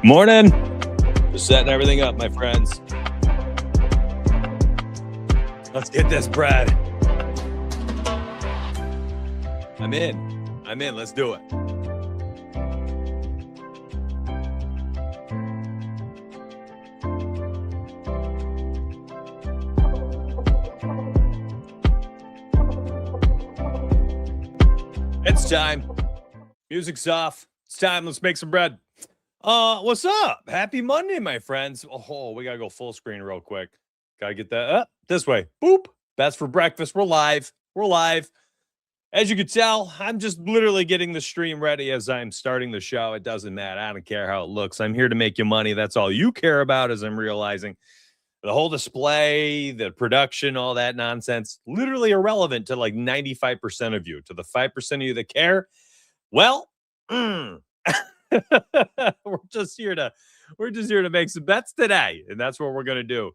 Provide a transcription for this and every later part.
Morning. Just setting everything up, my friends. Let's get this bread. I'm in. Let's do it. It's time. Music's off. It's time. Let's make some bread. What's up? Happy Monday, my friends. Oh, we gotta go full screen real quick. Gotta get that up this way. Boop. That's for breakfast. We're live. As you can tell, I'm just literally getting the stream ready as I'm starting the show. It doesn't matter. I don't care how it looks. I'm here to make you money. That's all you care about, as I'm realizing. The whole display, the production, all that nonsense, literally irrelevant to like 95% of you. To the 5% of you that care, well, we're just here to make some bets today, and that's what we're going to do.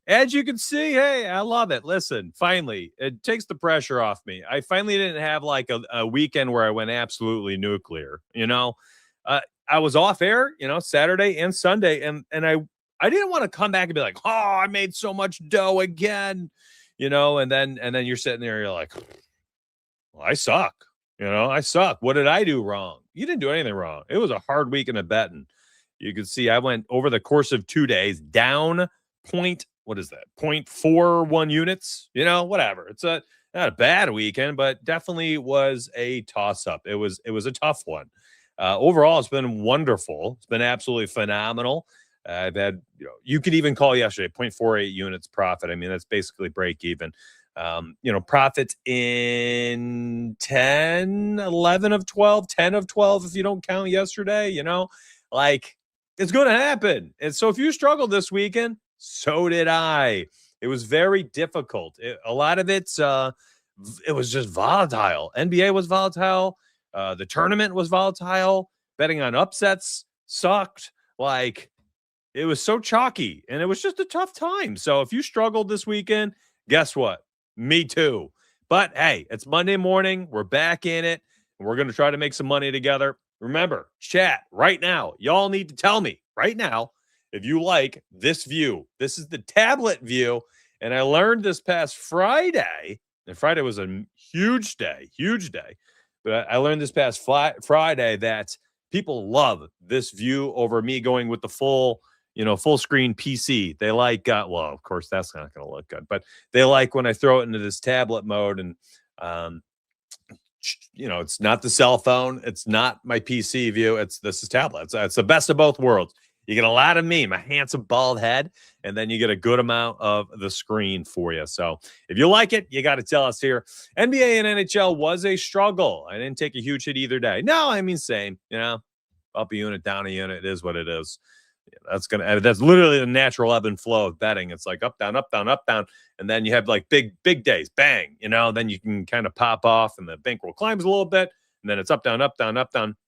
As you can see, hey, I love it. Listen, finally, it takes the pressure off me. I finally didn't have like a weekend where I went absolutely nuclear. I was off air, Saturday and Sunday, and I didn't want to come back and be like, oh, I made so much dough again, and then you're sitting there, you're like, well, I suck. I suck. What did I do wrong? You didn't do anything wrong. It was a hard weekend of betting. You can see I went over the course of 2 days down 0.41 units, whatever. It's not a bad weekend, but definitely was a toss up. It was a tough one. Overall, it's been wonderful. It's been absolutely phenomenal. I've had, you could even call yesterday 0.48 units profit. I mean, that's basically break even. Profits in 10, 11 of 12, 10 of 12, if you don't count yesterday, it's going to happen. And so if you struggled this weekend, so did I. It was very difficult. A lot of it was just volatile. NBA was volatile. The tournament was volatile. Betting on upsets sucked. It was so chalky, and it was just a tough time. So if you struggled this weekend, guess what? Me too. But hey, it's Monday morning. We're back in it, and we're going to try to make some money together. Remember, chat right now. Y'all need to tell me right now if you like this view. This is the tablet view, and I learned this past Friday, and Friday was a huge day. But I learned this past Friday that people love this view over me going with the full screen PC. They like, of course, that's not going to look good, but they like when I throw it into this tablet mode, and, it's not the cell phone. It's not my PC view. This is tablet. It's the best of both worlds. You get a lot of me, my handsome bald head, and then you get a good amount of the screen for you. So if you like it, you got to tell us here. NBA and NHL was a struggle. I didn't take a huge hit either day. No, I mean, same, up a unit, down a unit. It is what it is. That's literally the natural ebb and flow of betting. It's like up, down, and then you have like big days, bang, then you can kind of pop off, and the bankroll climbs a little bit, and then it's up, down.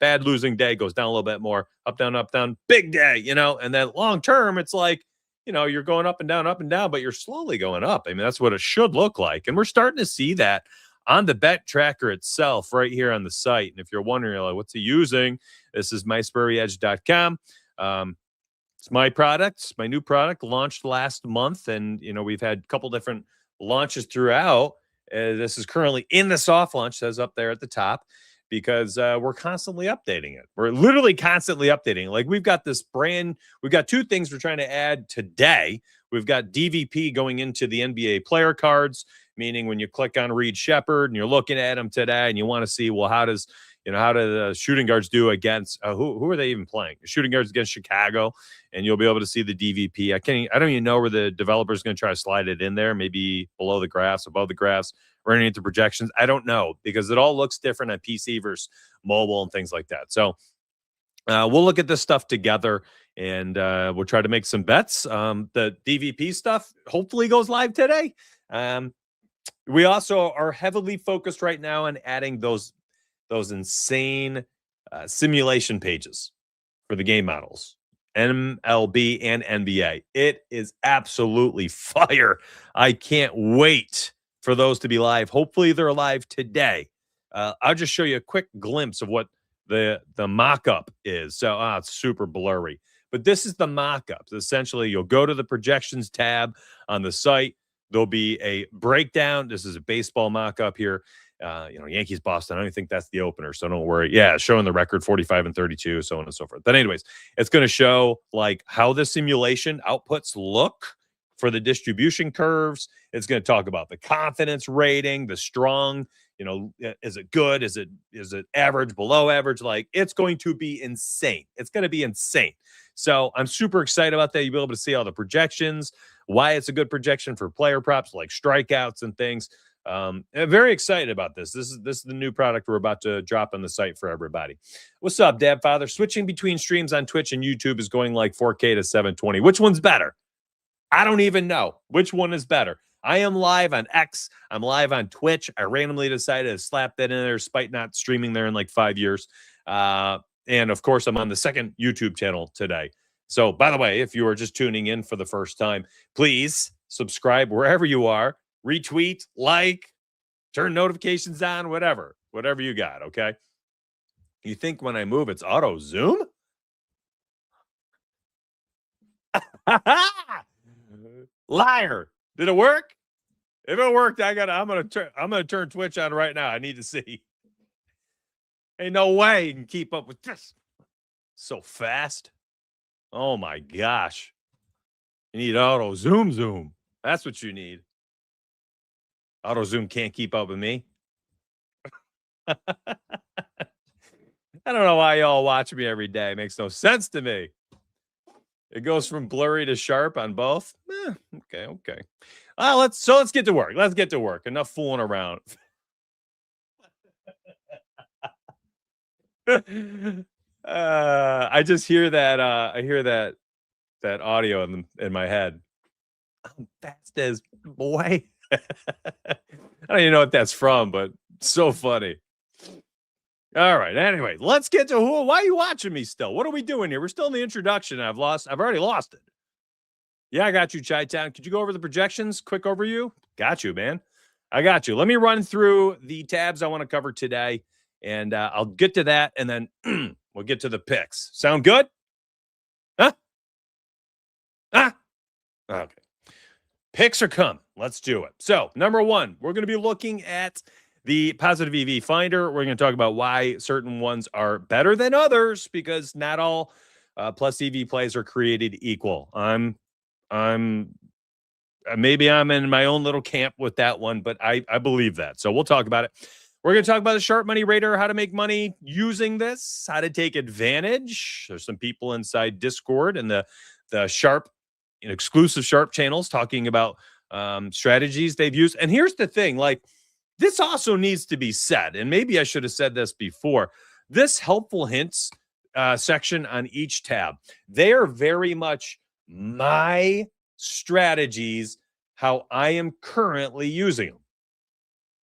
Bad losing day goes down a little bit more, up, down, big day, and then long term, it's like, you're going up and down, but you're slowly going up. I mean, that's what it should look like, and we're starting to see that on the bet tracker itself right here on the site. And if you're wondering, like, what's he using? This is myspurryedge.com. It's my product, my new product, launched last month, and we've had a couple different launches throughout. This is currently in the soft launch, says up there at the top, because we're constantly updating it. We're literally constantly updating. Like we've got two things we're trying to add today. We've got DVP going into the NBA player cards, meaning when you click on Reed Shepherd and you're looking at him today, and you want to see, well, how do the shooting guards do against who are they even playing? The shooting guards against Chicago, and you'll be able to see the DVP. I don't even know where the developer is going to try to slide it in there. Maybe below the graphs, above the graphs, or underneath the projections. I don't know, because it all looks different on PC versus mobile and things like that. So we'll look at this stuff together, and we'll try to make some bets. The DVP stuff hopefully goes live today. We also are heavily focused right now on adding those insane simulation pages for the game models, MLB and NBA. It is absolutely fire. I can't wait for those to be live. Hopefully they're live today. I'll just show you a quick glimpse of what the mock-up is. So it's super blurry. but this is the mock-ups. Essentially, you'll go to the projections tab on the site. There'll be a breakdown. This is a baseball mock-up here. Yankees, Boston. I don't think that's the opener, so don't worry. Yeah, showing the record 45-32, so on and so forth. But anyways, it's going to show like how the simulation outputs look for the distribution curves. It's going to talk about the confidence rating, the strong, is it good? Is it average, below average? Like, it's going to be insane. It's going to be insane. So I'm super excited about that. You'll be able to see all the projections, why it's a good projection for player props like strikeouts and things. I'm very excited about this. This is the new product we're about to drop on the site for everybody. What's up, Dad Father? Switching between streams on Twitch and YouTube is going like 4K to 720. Which one's better? I don't even know which one is better. I am live on X. I'm live on Twitch. I randomly decided to slap that in there despite not streaming there in like 5 years. And of course, I'm on the second YouTube channel today. So by the way, if you are just tuning in for the first time, please subscribe wherever you are. Retweet, like, turn notifications on, whatever you got, okay? You think when I move, it's auto zoom? Liar. Did it work? If it worked, I'm gonna turn Twitch on right now. I need to see. Ain't no way you can keep up with this. So fast. Oh my gosh. You need auto zoom. That's what you need. Auto zoom can't keep up with me. I don't know why y'all watch me every day. It makes no sense to me. It goes from blurry to sharp on both. Okay. Let's get to work. Let's get to work. Enough fooling around. I just hear that. I hear that audio in my head. I'm fast as boy. I don't even know what that's from, but so funny. All right. Anyway, let's get to who. Why are you watching me still? What are we doing here? We're still in the introduction. I've already lost it. Yeah, I got you, Chi-Town. Could you go over the projections? Quick overview? Got you, man. I got you. Let me run through the tabs I want to cover today, and I'll get to that, and then we'll get to the picks. Sound good? Huh? Okay. Picks are coming. Let's do it. So, number one, we're going to be looking at the Positive EV Finder. We're going to talk about why certain ones are better than others, because not all plus EV plays are created equal. Maybe I'm in my own little camp with that one, but I believe that. So we'll talk about it. We're going to talk about the Sharp Money Radar, how to make money using this, how to take advantage. There's some people inside Discord and the Sharp, exclusive Sharp channels talking about strategies they've used. And here's the thing, like, this also needs to be said, and maybe I should have said this before. This helpful hints section on each tab, they are very much my strategies, how I am currently using them.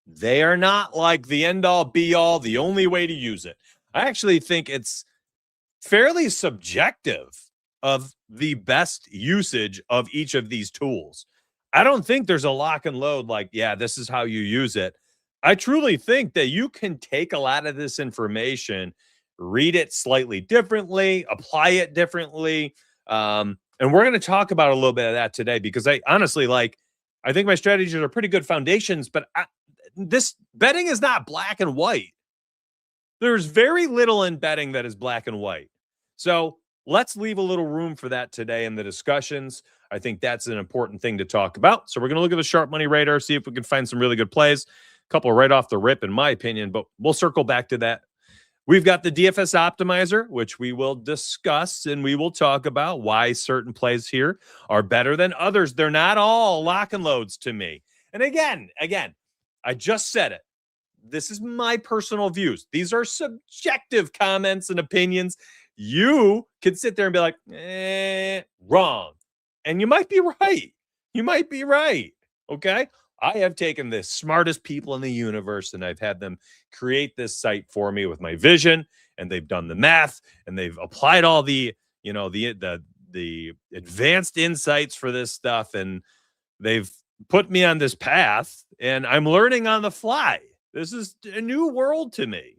They are not like the end all be all, the only way to use it. I actually think it's fairly subjective of the best usage of each of these tools. I don't think there's a lock and load like, yeah, this is how you use it. I truly think that you can take a lot of this information, read it slightly differently, apply it differently. And we're going to talk about a little bit of that today, because I honestly, I think my strategies are pretty good foundations, but this betting is not black and white. There's very little in betting that is black and white. So let's leave a little room for that today in the discussions. I think that's an important thing to talk about. So we're going to look at the Sharp Money Radar, see if we can find some really good plays. A couple right off the rip, in my opinion, but we'll circle back to that. We've got the DFS Optimizer, which we will discuss, and we will talk about why certain plays here are better than others. They're not all lock and loads to me. And again, I just said it. This is my personal views. These are subjective comments and opinions. You could sit there and be like, wrong. And you might be right. You might be right. Okay? I have taken the smartest people in the universe, and I've had them create this site for me with my vision, and they've done the math, and they've applied all the advanced insights for this stuff, and they've put me on this path, and I'm learning on the fly. This is a new world to me.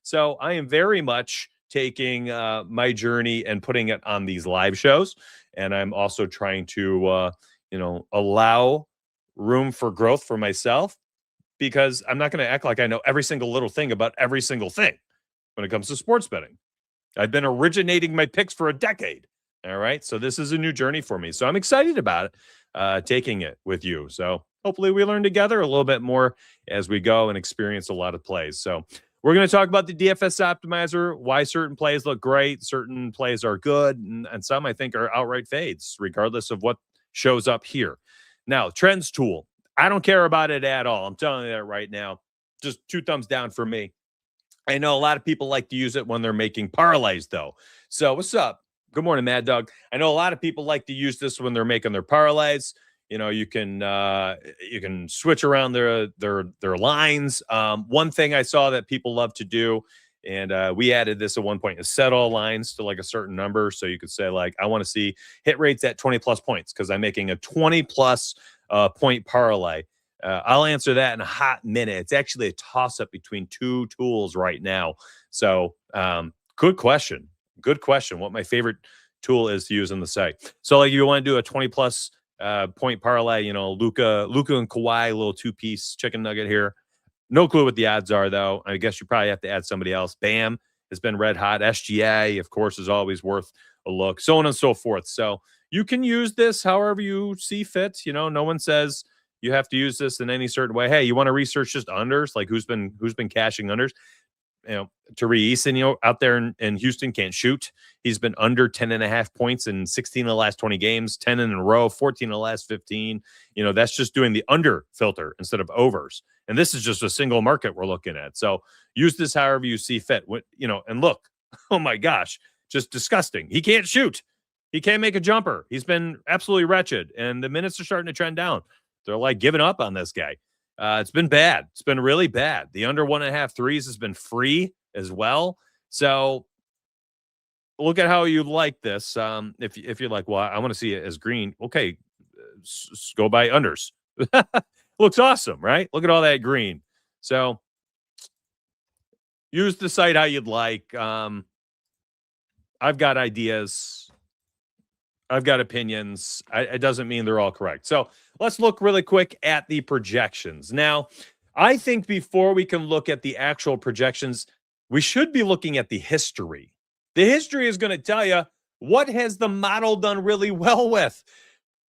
So I am very much taking my journey and putting it on these live shows. And I'm also trying to, allow room for growth for myself, because I'm not going to act like I know every single little thing about every single thing when it comes to sports betting. I've been originating my picks for a decade. All right. So this is a new journey for me. So I'm excited about it, taking it with you. So hopefully we learn together a little bit more as we go and experience a lot of plays. So we're going to talk about the DFS optimizer, why certain plays look great, certain plays are good, and some I think are outright fades, regardless of what shows up here. Now, trends tool. I don't care about it at all. I'm telling you that right now. Just 2 thumbs down for me. I know a lot of people like to use it when they're making parlays, though. So what's up? Good morning, Mad Dog. I know a lot of people like to use this when they're making their parlays. You can switch around their lines. One thing I saw that people love to do, and we added this at one point, is set all lines to like a certain number. So you could say, like, I want to see hit rates at 20 plus points because I'm making a 20 plus point parlay. I'll answer that in a hot minute. It's actually a toss-up between 2 tools right now. So good question. Good question. What my favorite tool is to use on the site. So like you want to do a 20 plus point parlay, Luka and Kawhi, a little 2-piece chicken nugget here. No clue what the odds are, though. I guess you probably have to add somebody else. Bam has been red hot. SGA, of course, is always worth a look, so on and so forth. So you can use this however you see fit. No one says you have to use this in any certain way. Hey, you want to research just unders, like who's been cashing unders? Tari Eason, out there in Houston can't shoot. He's been under 10.5 points in 16 of the last 20 games, 10 in a row, 14 of the last 15. That's just doing the under filter instead of overs. And this is just a single market we're looking at. So use this however you see fit. And look, oh my gosh, just disgusting. He can't shoot. He can't make a jumper. He's been absolutely wretched. And the minutes are starting to trend down. They're like giving up on this guy. It's been bad. It's been really bad. The under 1.5 threes has been free as well. So look at how you like this. If you're like, well, I want to see it as green. Okay, go by unders. Looks awesome, right? Look at all that green. So use the site how you'd like. I've got ideas. I've got opinions. It doesn't mean they're all correct. So let's look really quick at the projections. Now, I think before we can look at the actual projections, we should be looking at the history. The history is going to tell you what has the model done really well with.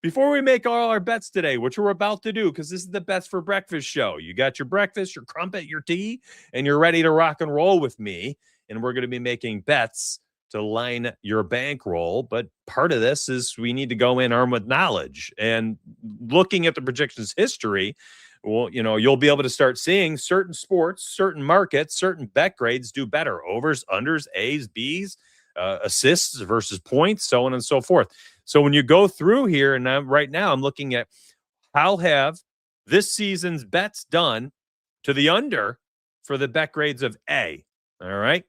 Before we make all our bets today, which we're about to do, because this is the Bets for Breakfast show. You got your breakfast, your crumpet, your tea, and you're ready to rock and roll with me. And we're going to be making bets to line your bankroll. But part of this is we need to go in armed with knowledge. And looking at the projections history, well, you'll be able to start seeing certain sports, certain markets, certain bet grades do better. Overs, unders, A's, B's, assists versus points, so on and so forth. So when you go through here, and right now I'm looking at how have this season's bets done to the under for the bet grades of A. All right.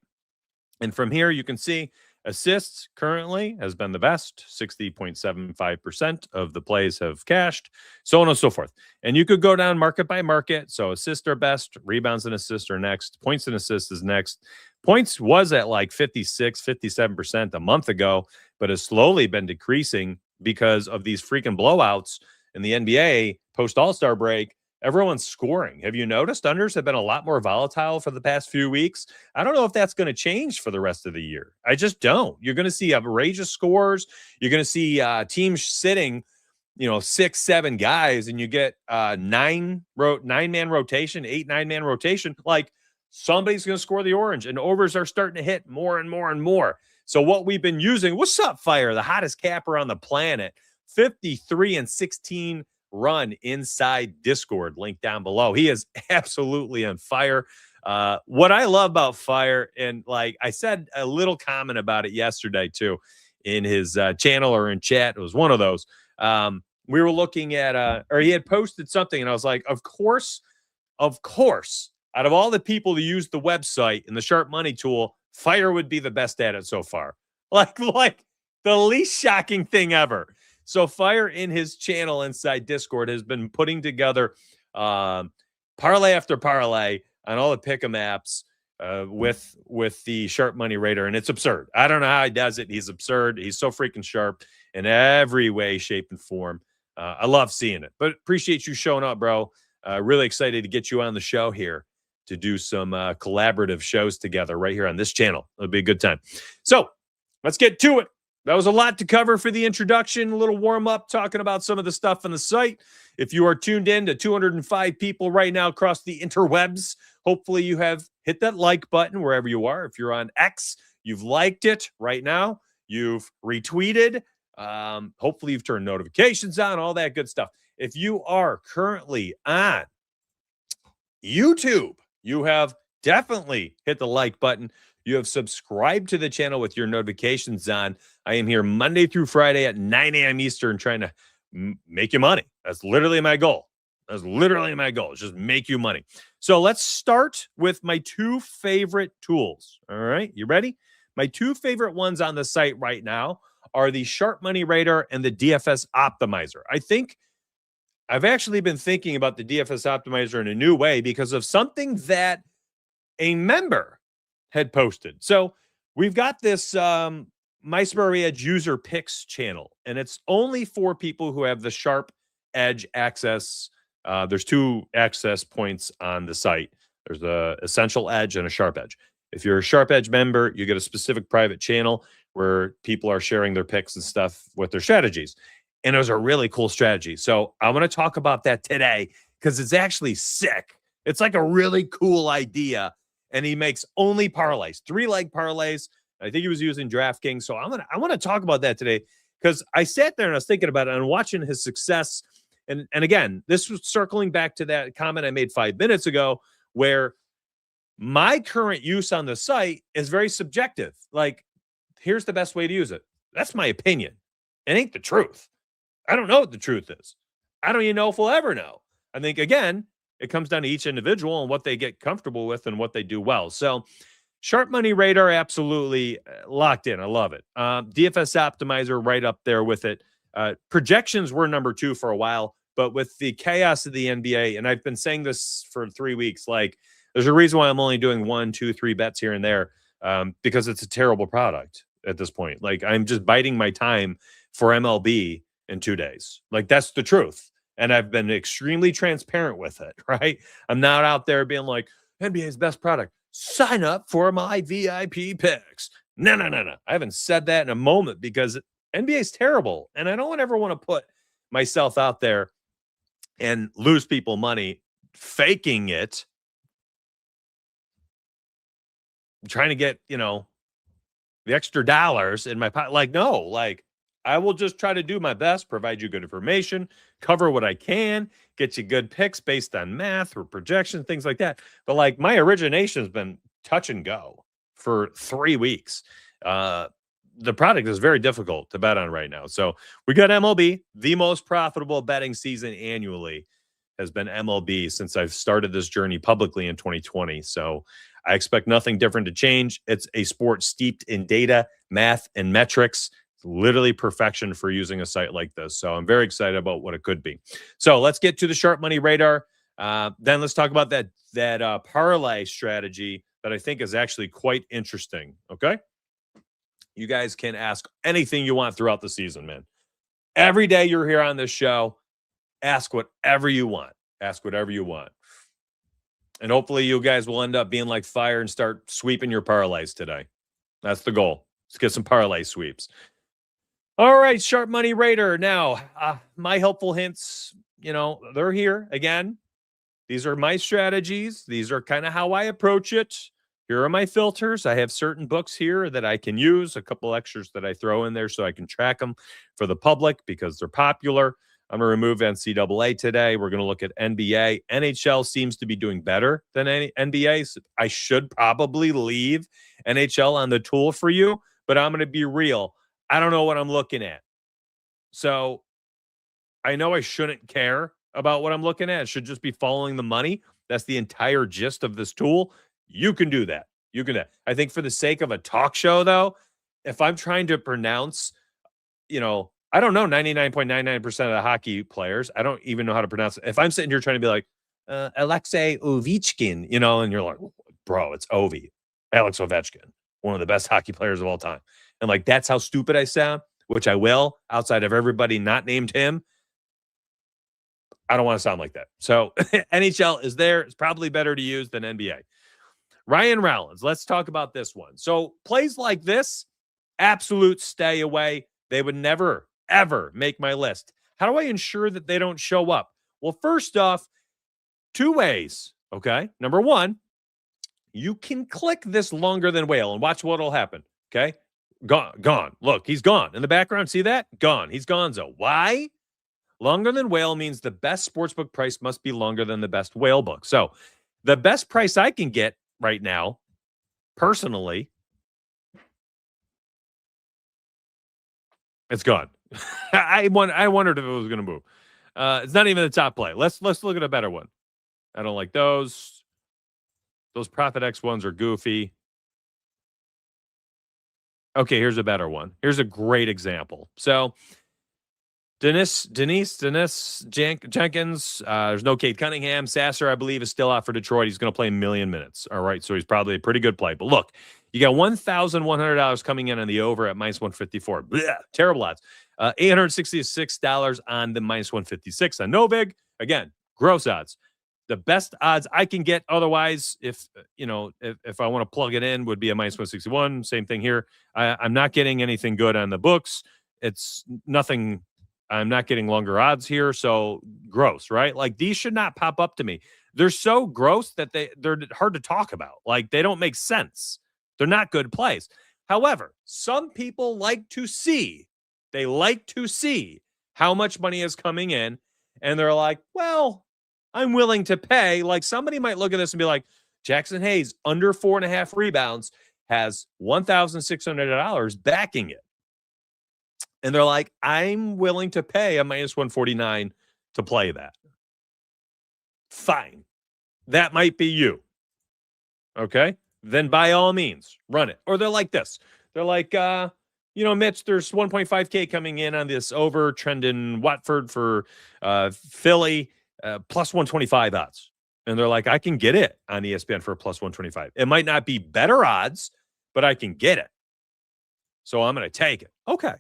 And from here, you can see assists currently has been the best. 60.75% of the plays have cashed, so on and so forth. And you could go down market by market. So assists are best, rebounds and assists are next, points and assists is next. Points was at like 56, 57% a month ago, but has slowly been decreasing because of these freaking blowouts in the NBA post All-Star break. Everyone's scoring. Have you noticed unders have been a lot more volatile for the past few weeks? I don't know if that's going to change for the rest of the year. I just don't. You're going to see outrageous scores. You're going to see teams sitting, 6, 7 guys, and you get 9-man rotation, 8, 9-man rotation. Like somebody's going to score the orange, and overs are starting to hit more and more and more. So what we've been using, what's up, Fire? The hottest capper on the planet, 53-16 run inside Discord, link down below. He is absolutely on fire. What I love about Fire, and like I said a little comment about it yesterday too in his channel or in chat, it was one of those. We were looking at or he had posted something, and I was like, of course, out of all the people who use the website and the Sharp Money tool, Fire would be the best at it so far. Like the least shocking thing ever. So Fire in his channel inside Discord has been putting together parlay after parlay on all the pick'em apps. with the sharp money radar, and it's absurd. I don't know how he does it. He's absurd. He's so freaking sharp in every way, shape, and form. I love seeing it. But appreciate you showing up, bro. Really excited to get you on the show here to do some collaborative shows together right here on this channel. It'll be a good time. So let's get to it. That was a lot to cover for the introduction, a little warm up, talking about some of the stuff on the site. If you are tuned in to 205 people right now across the interwebs, hopefully you have hit that like button wherever you are. If you're on X, you've liked it right now. You've retweeted. Hopefully you've turned notifications on, all that good stuff. If you are currently on YouTube, you have definitely hit the like button. You have subscribed to the channel with your notifications on. I am here Monday through Friday at 9 a.m. Eastern trying to make you money. That's literally my goal. That's literally my goal. Is just make you money. So let's start with my two favorite tools. All right. You ready? My two favorite ones on the site right now are the Sharp Money Radar and the DFS Optimizer. I think I've actually been thinking about the DFS Optimizer in a new way because of something that a member had posted. So we've got this My Smarter Edge user picks channel, and it's only for people who have the Sharp Edge access. There's two access points on the site. There's a Essential Edge and a Sharp Edge. If you're a Sharp Edge member, you get a specific private channel where people are sharing their picks and stuff with their strategies. And it was a really cool strategy. So I want to talk about that today because it's actually sick. It's like a really cool idea. And he makes only parlays, 3-leg parlays. I think he was using DraftKings. So I want to talk about that today because I sat there and I was thinking about it and watching his success. And again, this was circling back to that comment I made 5 minutes ago where my current use on the site is very subjective. Like, here's the best way to use it. That's my opinion. It ain't the truth. I don't know what the truth is. I don't even know if we'll ever know. I think, again, it comes down to each individual and what they get comfortable with and what they do well. So Sharp Money Radar, absolutely locked in. I love it. DFS Optimizer right up there with it. Projections were number 2 for a while, but with the chaos of the NBA, and I've been saying this for 3 weeks, like there's a reason why I'm only doing 1, 2, 3 bets here and there because it's a terrible product at this point. Like I'm just biding my time for MLB in 2 days. Like that's the truth. And I've been extremely transparent with it, right? I'm not out there being like, NBA's best product. Sign up for my VIP picks. No. I haven't said that in a moment because NBA is terrible. And I don't ever want to put myself out there and lose people money faking it. Trying to get, the extra dollars in my pocket. Like, no, like I will just try to do my best, provide you good information, cover what I can, get you good picks based on math or projection, things like that. But like my origination has been touch and go for 3 weeks. The product is very difficult to bet on right now. So we got MLB, the most profitable betting season annually has been MLB since I've started this journey publicly in 2020. So I expect nothing different to change. It's a sport steeped in data, math, and metrics. Literally perfection for using a site like this. So I'm very excited about what it could be. So let's get to the Sharp Money Radar. Then let's talk about that parlay strategy that I think is actually quite interesting. Okay. You guys can ask anything you want throughout the season, man. Every day you're here on this show, ask whatever you want. Ask whatever you want. And hopefully you guys will end up being like fire and start sweeping your parlays today. That's the goal. Let's get some parlay sweeps. All right, Sharp Money Radar. Now, my helpful hints, they're here again. These are my strategies. These are kind of how I approach it. Here are my filters. I have certain books here that I can use, a couple extras that I throw in there so I can track them for the public because they're popular. I'm going to remove NCAA today. We're going to look at NBA. NHL seems to be doing better than NBA. So I should probably leave NHL on the tool for you, but I'm going to be real. I don't know what I'm looking at. So I know I shouldn't care about what I'm looking at. I should just be following the money. That's the entire gist of this tool. You can do that. You can do that. I think for the sake of a talk show, though, if I'm trying to pronounce, I don't know 99.99% of the hockey players. I don't even know how to pronounce it. If I'm sitting here trying to be like, Alexei Ovechkin, and you're like, bro, it's Ovi, Alex Ovechkin, one of the best hockey players of all time. And like, that's how stupid I sound, which I will, outside of everybody not named him. I don't want to sound like that. So NHL is there. It's probably better to use than NBA. Ryan Rollins, let's talk about this one. So plays like this, absolute stay away. They would never, ever make my list. How do I ensure that they don't show up? Well, first off, 2 ways, okay? Number 1, you can click this longer than whale and watch what'll happen, okay? Gone. Look, he's gone. In the background, see that? Gone. He's gonzo. Why? Longer than whale means the best sportsbook price must be longer than the best whale book. So the best price I can get right now, personally, it's gone. I wondered if it was going to move. It's not even the top play. Let's look at a better one. I don't like those. Those Profit X ones are goofy. Okay, here's a better one. Here's a great example. So Dennis Jenkins. There's no Cade Cunningham. Sasser, I believe, is still out for Detroit. He's going to play a million minutes. All right, so he's probably a pretty good play. But look, you got $1,100 coming in on the over at -154. Blech, terrible odds. $866 on the -156 on Novig. Again, gross odds. The best odds I can get otherwise, if I want to plug it in, would be a -161. Same thing here. I'm not getting anything good on the books. It's nothing. I'm not getting longer odds here. So gross, right? Like, these should not pop up to me. They're so gross that they're hard to talk about. Like, they don't make sense. They're not good plays. However, some people like to see how much money is coming in. And they're like, well, I'm willing to pay. Like, somebody might look at this and be like, Jackson Hayes, under 4.5 rebounds, has $1,600 backing it. And they're like, I'm willing to pay a -149 to play that. Fine. That might be you. Okay? Then by all means, run it. Or they're like this. They're like, Mitch, there's 1.5K coming in on this over trend in Watford for Philly, +125 odds. And they're like, I can get it on ESPN for +125. It might not be better odds, but I can get it. So I'm going to take it. Okay.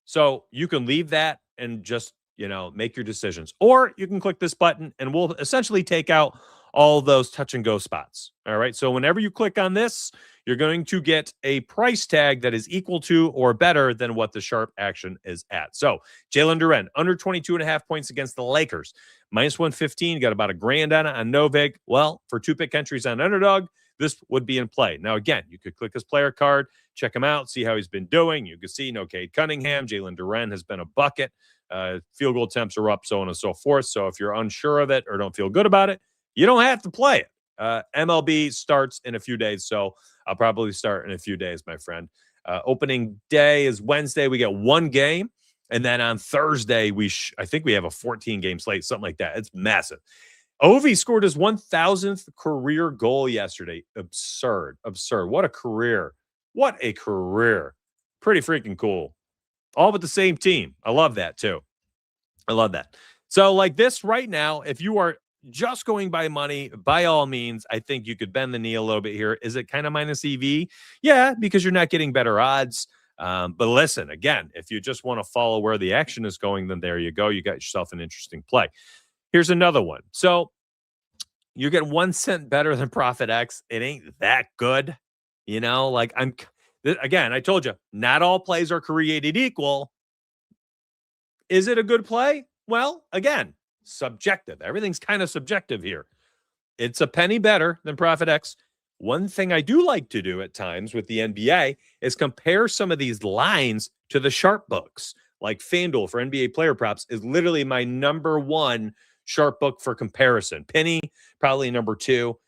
So you can leave that and just, make your decisions. Or you can click this button and we'll essentially take out all those touch and go spots. All right. So whenever you click on this, you're going to get a price tag that is equal to or better than what the sharp action is at. So Jalen Duren, under 22.5 points against the Lakers, -115, got about $1,000 on it on Novig. Well, for 2-pick entries on Underdog, this would be in play. Now, again, you could click his player card, check him out, see how he's been doing. You can see no Cade Cunningham. Jalen Duren has been a bucket. Field goal attempts are up, so on and so forth. So if you're unsure of it or don't feel good about it, you don't have to play it. MLB starts in a few days, so I'll probably start in a few days, my friend. Opening day is Wednesday. We get 1 game. And then on Thursday, I think we have a 14-game slate, something like that. It's massive. Ovi scored his 1,000th career goal yesterday. Absurd. What a career. Pretty freaking cool. All with the same team. I love that, too. So, like this right now, if you are just going by money, by all means, I think you could bend the knee a little bit here. Is it kind of minus EV? Yeah, because you're not getting better odds. But listen, again, if you just want to follow where the action is going, then there you go. You got yourself an interesting play. Here's another one. So you get 1 cent better than Profit X. It ain't that good. Again, I told you, not all plays are created equal. Is it a good play? Well, again, subjective. Everything's kind of subjective here. It's a penny better than Profit X. One thing I do like to do at times with the NBA is compare some of these lines to the sharp books. Like FanDuel for NBA player props is literally my number 1 sharp book for comparison. Penny, probably number 2.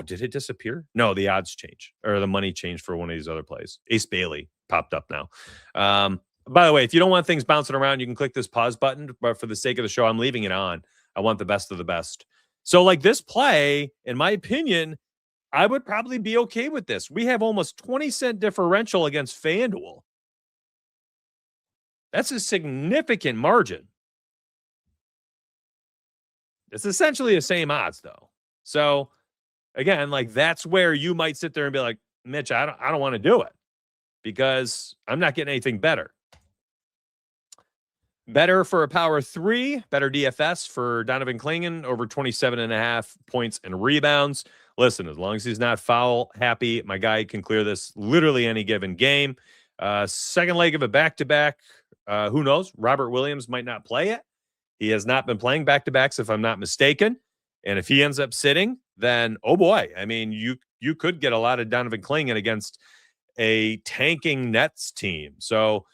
Did it disappear? No, the odds change or the money changed for one of these other plays. Ace Bailey popped up now. By the way, if you don't want things bouncing around, you can click this pause button. But for the sake of the show, I'm leaving it on. I want the best of the best. So like this play, in my opinion, I would probably be okay with this. We have almost 20-cent differential against FanDuel. That's a significant margin. It's essentially the same odds, though. So again, like that's where you might sit there and be like, Mitch, I don't want to do it because I'm not getting anything better. Better for a power 3, better DFS for Donovan Clingan, over 27.5 points and rebounds. Listen, as long as he's not foul happy, my guy can clear this literally any given game. Second leg of a back-to-back. Who knows? Robert Williams might not play it. He has not been playing back-to-backs, if I'm not mistaken. And if he ends up sitting, then, oh boy, I mean, you could get a lot of Donovan Clingan against a tanking Nets team. So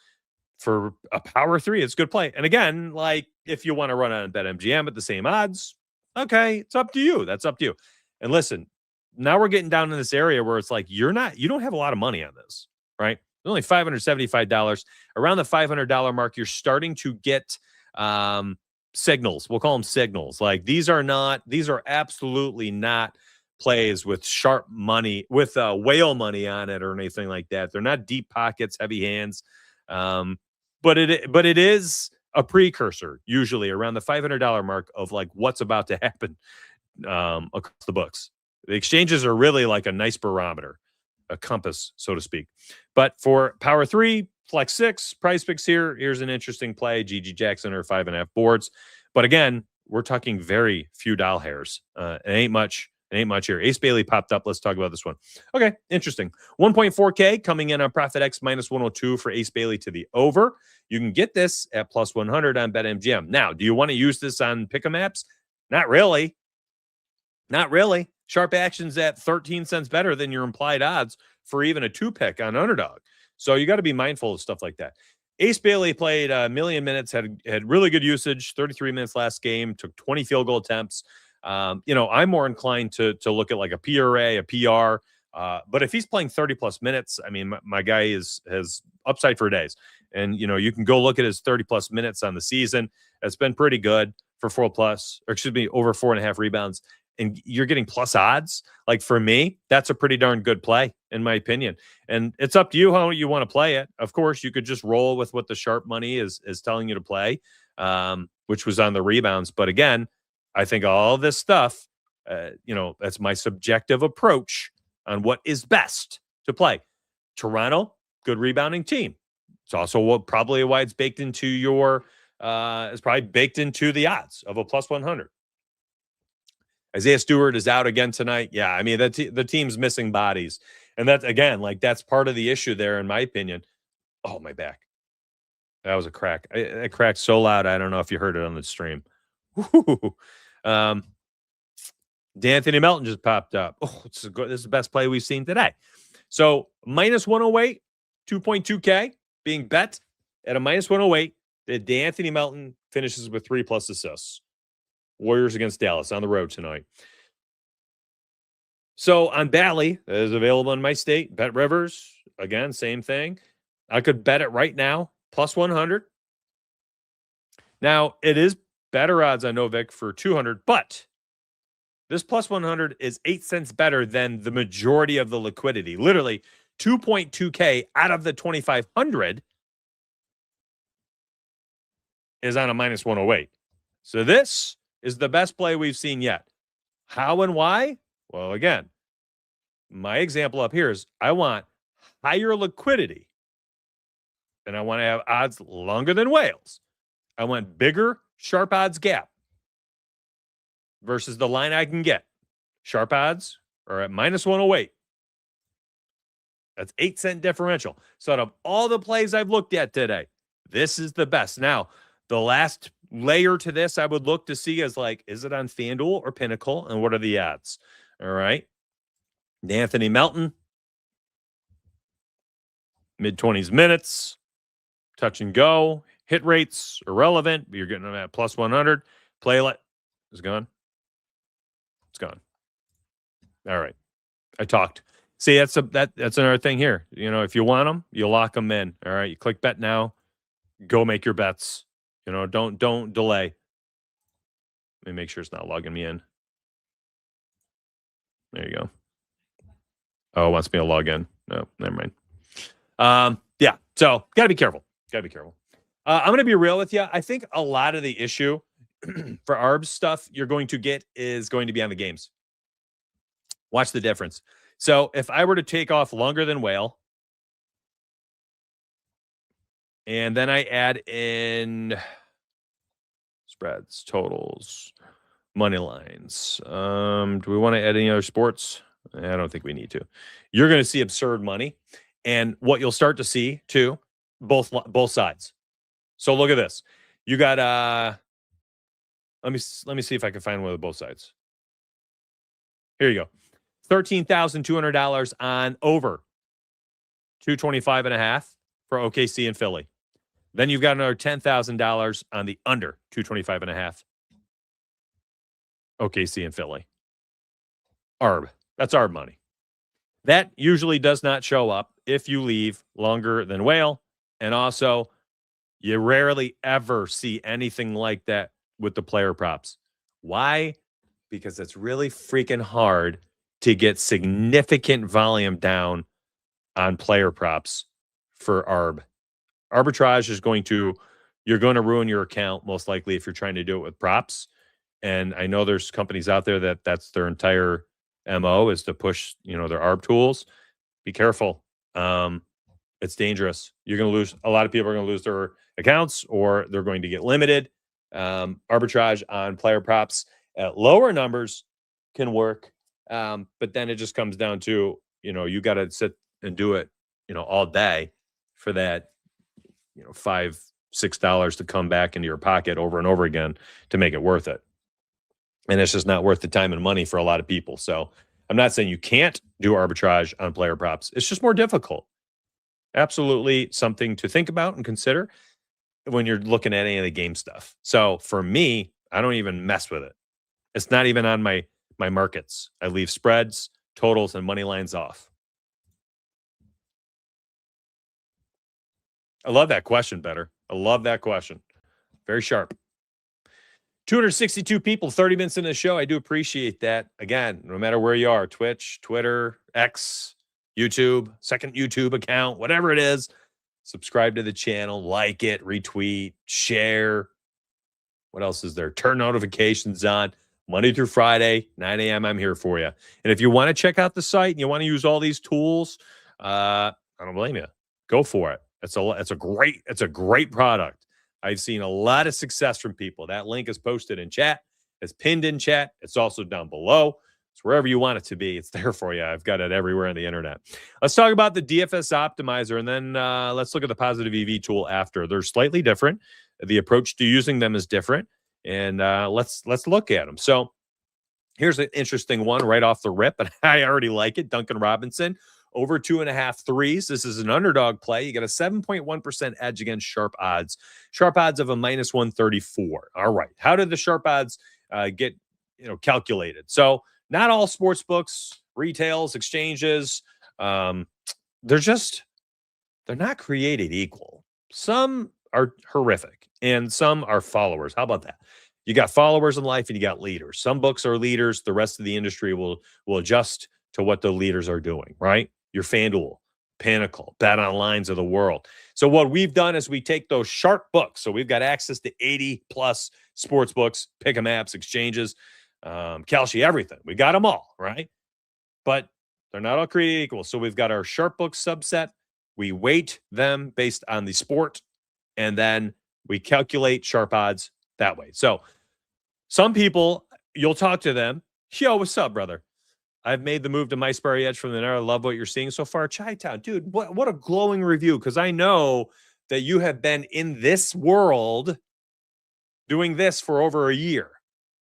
for a power 3, it's good play. And again, like if you want to run on BetMGM at the same odds, okay, it's up to you. That's up to you. And listen, now we're getting down in this area where it's like you don't have a lot of money on this, right? It's only $575. Around the $500 mark, you're starting to get signals. We'll call them signals. Like these are absolutely not plays with sharp money, with whale money on it or anything like that. They're not deep pockets, heavy hands. But it is a precursor, usually around the $500 mark of like what's about to happen across the books. The exchanges are really like a nice barometer, a compass, so to speak. But for power 3, flex 6, price picks here. Here's an interesting play. GG Jackson or 5.5 boards. But again, we're talking very few doll hairs. It ain't much. It ain't much here. Ace Bailey popped up. Let's talk about this one. Okay, interesting. 1.4K coming in on ProfitX minus 102 for Ace Bailey to the over. You can get this at plus 100 on BetMGM. Now, do you want to use this on Pick'em apps? Not really. Not really. Sharp Action's at 13 cents better than your implied odds for even a 2-pick on Underdog. So you got to be mindful of stuff like that. Ace Bailey played a million minutes, had really good usage, 33 minutes last game, took 20 field goal attempts. I'm more inclined to look at like a PRA, a PR. But if he's playing 30 plus minutes, I mean, my guy has upside for days. And, you can go look at his 30 plus minutes on the season. It's been pretty good for over 4.5 rebounds. And you're getting plus odds. Like for me, that's a pretty darn good play, in my opinion. And it's up to you how you want to play it. Of course, you could just roll with what the sharp money is telling you to play, which was on the rebounds. But again, I think all this stuff, that's my subjective approach on what is best to play. Toronto, good rebounding team. It's also probably why it's baked into it's probably baked into the odds of a plus 100. Isaiah Stewart is out again tonight. Yeah, I mean, the team's missing bodies. And that's, again, like that's part of the issue there, in my opinion. Oh, my back. That was a crack. It cracked so loud, I don't know if you heard it on the stream. D'Anthony Melton just popped up. Oh, this is the best play we've seen today. So minus 108, 2.2K being bet at a minus 108. That D'Anthony Melton finishes with 3+ assists. Warriors against Dallas on the road tonight. So on Bally, that is available in my state. Bet Rivers, again, same thing. I could bet it right now, plus 100. Now, it is better odds on Novik for 200, but this plus 100 is 8 cents better than the majority of the liquidity. Literally, 2.2K out of the 2,500 is on a minus 108. So this is the best play we've seen yet. How and why? Well, again, my example up here is I want higher liquidity, and I want to have odds longer than whales. I want bigger sharp odds gap versus the line I can get. Sharp odds are at minus 108. That's 8 cent differential. So out of all the plays I've looked at today, this is the best. Now, the last layer to this I would look to see is like, is it on FanDuel or Pinnacle? And what are the odds? All right. D'Anthony Melton, mid-20s minutes, touch and go. Hit rates, irrelevant, but you're getting them at plus 100. Playlet is gone. It's gone. All right. I talked. See, that's another thing here. If you want them, you lock them in. All right. You click bet now. Go make your bets. Don't delay. Let me make sure it's not logging me in. There you go. Oh, it wants me to log in. No, never mind. Yeah. So gotta be careful. I'm going to be real with you. I think a lot of the issue for ARBS stuff you're going to get is going to be on the games. Watch the difference. So if I were to take off longer than whale, and then I add in spreads, totals, money lines. Do we want to add any other sports? I don't think we need to. You're going to see absurd money. And what you'll start to see too, both sides. So look at this. You got let me see if I can find one of both sides. Here you go. $13,200 on over 225.5 for OKC and Philly. Then you've got another $10,000 on the under 225.5. OKC and Philly. ARB. That's ARB money. That usually does not show up if you leave longer than whale. And also, you rarely ever see anything like that with the player props. Why? Because it's really freaking hard to get significant volume down on player props for ARB. Arbitrage is you're going to ruin your account most likely if you're trying to do it with props. And I know there's companies out there that's their entire MO is to push, their ARB tools. Be careful. It's dangerous. You're going to lose. A lot of people are going to lose their accounts or they're going to get limited. Arbitrage on player props at lower numbers can work. But then it just comes down to, you got to sit and do it, all day for that, $5, $6 to come back into your pocket over and over again to make it worth it. And it's just not worth the time and money for a lot of people. So I'm not saying you can't do arbitrage on player props. It's just more difficult. Absolutely something to think about and consider when you're looking at any of the game stuff. So for me, I don't even mess with it. It's not even on my markets. I leave spreads, totals, and money lines off. I love that question, Better. I love that question. Very sharp. 262 people, 30 minutes into the show. I do appreciate that. Again, no matter where you are, Twitch, Twitter, X, YouTube, second YouTube account, whatever it is, subscribe to the channel, like it, retweet, share. What else is there? Turn notifications on. Monday through Friday, 9 a.m. I'm here for you. And if you want to check out the site and you want to use all these tools, I don't blame you. Go for it. It's a great product. I've seen a lot of success from people. That link is posted in chat. It's pinned in chat. It's also down below. It's wherever you want it to be. It's there for you. I've got it everywhere on the internet. Let's talk about the DFS optimizer, and then let's look at the positive EV tool after. They're slightly different. The approach to using them is different, and let's look at them. So here's an interesting one right off the rip, and I already like it. Duncan Robinson. Over 2.5 threes. This is an underdog play. You get a 7.1% edge against sharp odds. Sharp odds of a minus 134. All right. How did the sharp odds get calculated? So not all sports books, retails, exchanges, they're not created equal. Some are horrific and some are followers. How about that? You got followers in life and you got leaders. Some books are leaders. The rest of the industry will adjust to what the leaders are doing, right? Your FanDuel, Pinnacle, Bet Onlines of the world. So what we've done is we take those sharp books. So we've got access to 80 plus sports books, pick 'em apps, exchanges, Kalshi, everything. We got them all, right? But they're not all created equal. So we've got our sharp book subset. We weight them based on the sport, and then we calculate sharp odds that way. So some people, you'll talk to them. Yo, what's up, brother? I've made the move to MySparry Edge from the Nair. I love what you're seeing so far. Chi-Town, dude, what a glowing review, because I know that you have been in this world doing this for over a year.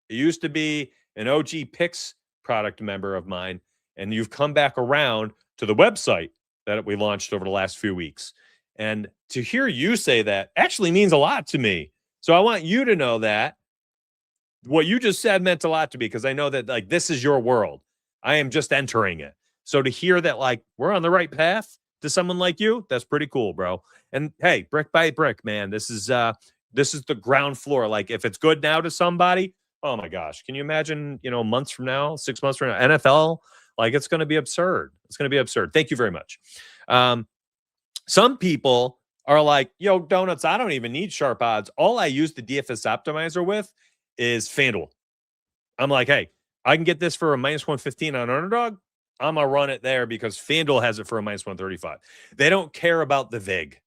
It used to be an OG Picks product member of mine, and you've come back around to the website that we launched over the last few weeks. And to hear you say that actually means a lot to me. So I want you to know that what you just said meant a lot to me, because I know that this is your world. I am just entering it. So to hear that we're on the right path to someone like you, that's pretty cool, bro. And hey, brick by brick, man, this is the ground floor. If it's good now to somebody, oh my gosh, can you imagine, months from now, 6 months from now, NFL, it's going to be absurd. It's going to be absurd. Thank you very much. Some people are like, yo, Donuts, I don't even need sharp odds. All I use the DFS optimizer with is FanDuel. I'm like, hey, I can get this for a minus 115 on underdog. I'm going to run it there because FanDuel has it for a minus 135. They don't care about the VIG.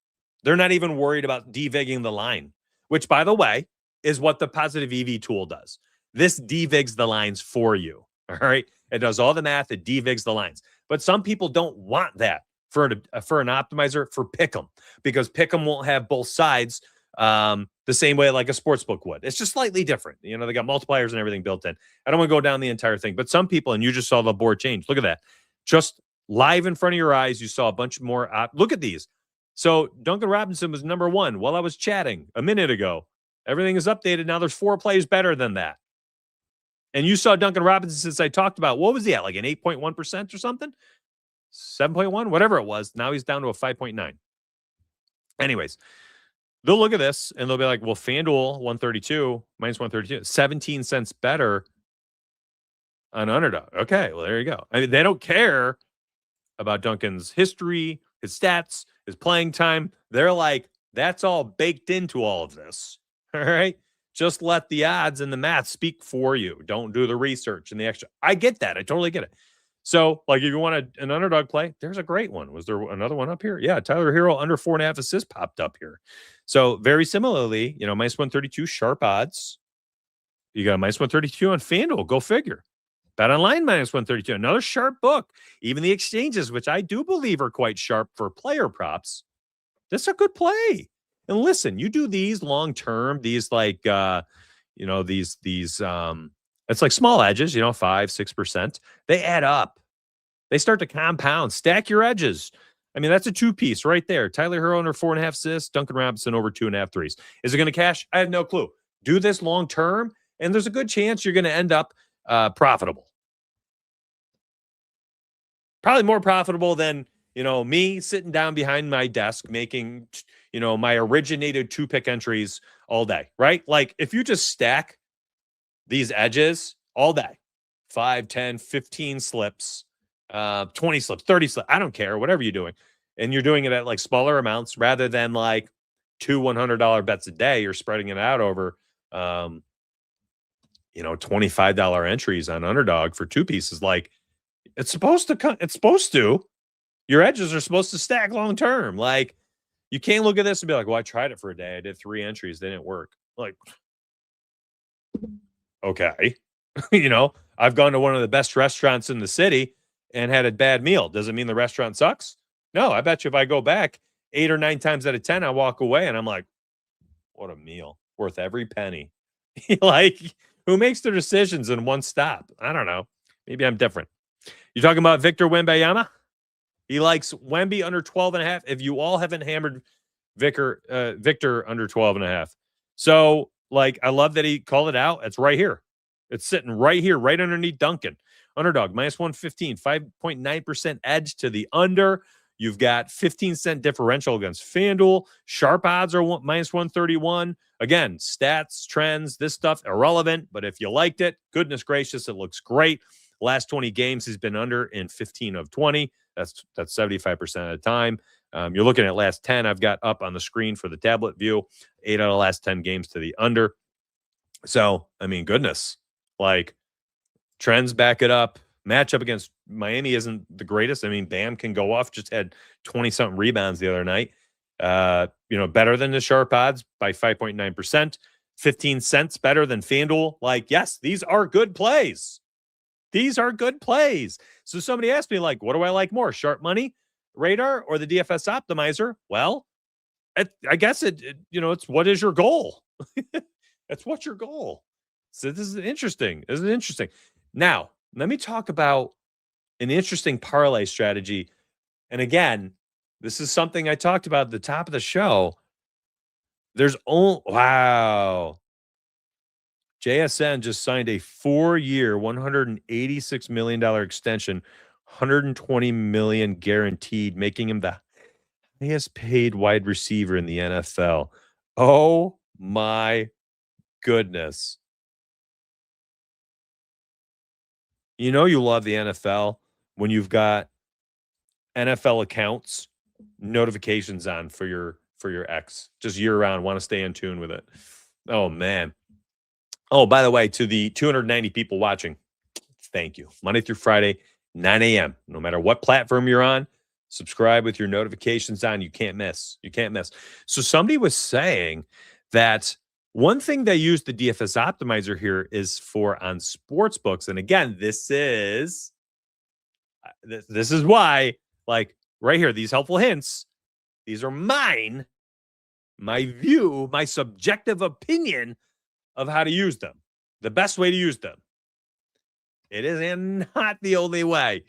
They're not even worried about devigging the line, which, by the way, is what the positive EV tool does. This devigs the lines for you. All right. It does all the math. It devigs the lines. But some people don't want that for an optimizer for Pick'em, because Pick'em won't have both sides the same way like a sportsbook would. It's just slightly different. You know, they got multipliers and everything built in. I don't want to go down the entire thing, but some people, and you just saw the board change. Look at that. Just live in front of your eyes, you saw a bunch more. Look at these. So Duncan Robinson was number one while I was chatting a minute ago. Everything is updated. Now there's 4 plays better than that. And you saw Duncan Robinson since I talked about, what was he at? Like an 8.1% or something? 7.1, whatever it was. Now he's down to a 5.9. Anyways, they'll look at this and they'll be like, well, FanDuel 132 minus 132, 17 cents better on underdog. Okay, well, there you go. I mean, they don't care about Duncan's history, his stats, his playing time. They're like, that's all baked into all of this. All right. Just let the odds and the math speak for you. Don't do the research and the extra. I get that. I totally get it. So, like, if you want an underdog play, there's a great one. Was there another one up here? Yeah, Tyler Hero under 4.5 assists popped up here. So, very similarly, you know, minus 132 sharp odds. You got a minus 132 on FanDuel. Go figure. Bet Online minus 132. Another sharp book. Even the exchanges, which I do believe are quite sharp for player props. This is a good play. And listen, you do these long term, these like you know, these it's like small edges, you know, 5-6%. They add up. They start to compound. Stack your edges. I mean, that's a 2-piece right there. Tyler Hero under 4.5 assists, Duncan Robinson over 2.5 threes. Is it going to cash? I have no clue. Do this long term, and there's a good chance you're going to end up profitable. Probably more profitable than, you know, me sitting down behind my desk making, you know, my originated 2-pick entries all day, right? Like if you just stack these edges all day, 5, 10, 15 slips, 20 slips, 30 slips, I don't care, whatever you're doing. And you're doing it at like smaller amounts rather than like 2 $100 bets a day. You're spreading it out over, you know, $25 entries on underdog for 2 pieces. Like it's supposed to, your edges are supposed to stack long term. Like you can't look at this and be like, well, I tried it for a day. I did 3 entries. They didn't work. Like, okay. You know, I've gone to one of the best restaurants in the city and had a bad meal. Does it mean the restaurant sucks? No, I bet you if I go back 8 or 9 times out of 10, I walk away and I'm like, what a meal, worth every penny. Like, who makes their decisions in one stop? I don't know. Maybe I'm different. You talking about Victor Wembanyama? He likes Wemby under 12.5. If you all haven't hammered Victor under 12.5. So, like, I love that he called it out. It's right here. It's sitting right here, right underneath Duncan. Underdog, minus 115, 5.9% edge to the under. You've got 15-cent differential against FanDuel. Sharp odds are minus 131. Again, stats, trends, this stuff, irrelevant. But if you liked it, goodness gracious, it looks great. Last 20 games, he's been under in 15 of 20. That's 75% of the time. You're looking at last 10. I've got up on the screen for the tablet view. 8 out of the last 10 games to the under. So, I mean, goodness. Like, trends back it up. Matchup against Miami isn't the greatest. I mean, Bam can go off. Just had 20-something rebounds the other night. You know, better than the sharp odds by 5.9%. 15 cents better than FanDuel. Like, yes, these are good plays. These are good plays. So somebody asked me, like, what do I like more, Sharp Money Radar or the DFS Optimizer? Well, I guess you know, it's what is your goal? That's what's your goal. So this is interesting. This is interesting. Now, let me talk about an interesting parlay strategy. And again, this is something I talked about at the top of the show. Wow. JSN just signed a 4-year, $186 million extension, $120 million guaranteed, making him the highest paid wide receiver in the NFL. Oh my goodness. You know you love the NFL when you've got NFL accounts, notifications on for your ex, just year round, want to stay in tune with it. Oh man. Oh, by the way, to the 290 people watching, thank you. Monday through Friday, 9 a.m. No matter what platform you're on, subscribe with your notifications on. You can't miss. You can't miss. So somebody was saying that one thing they use the DFS optimizer here is for on sports books. And again, this is why, like right here, these helpful hints, these are mine, my view, my subjective opinion of how to use them. The best way to use them. It is not the only way.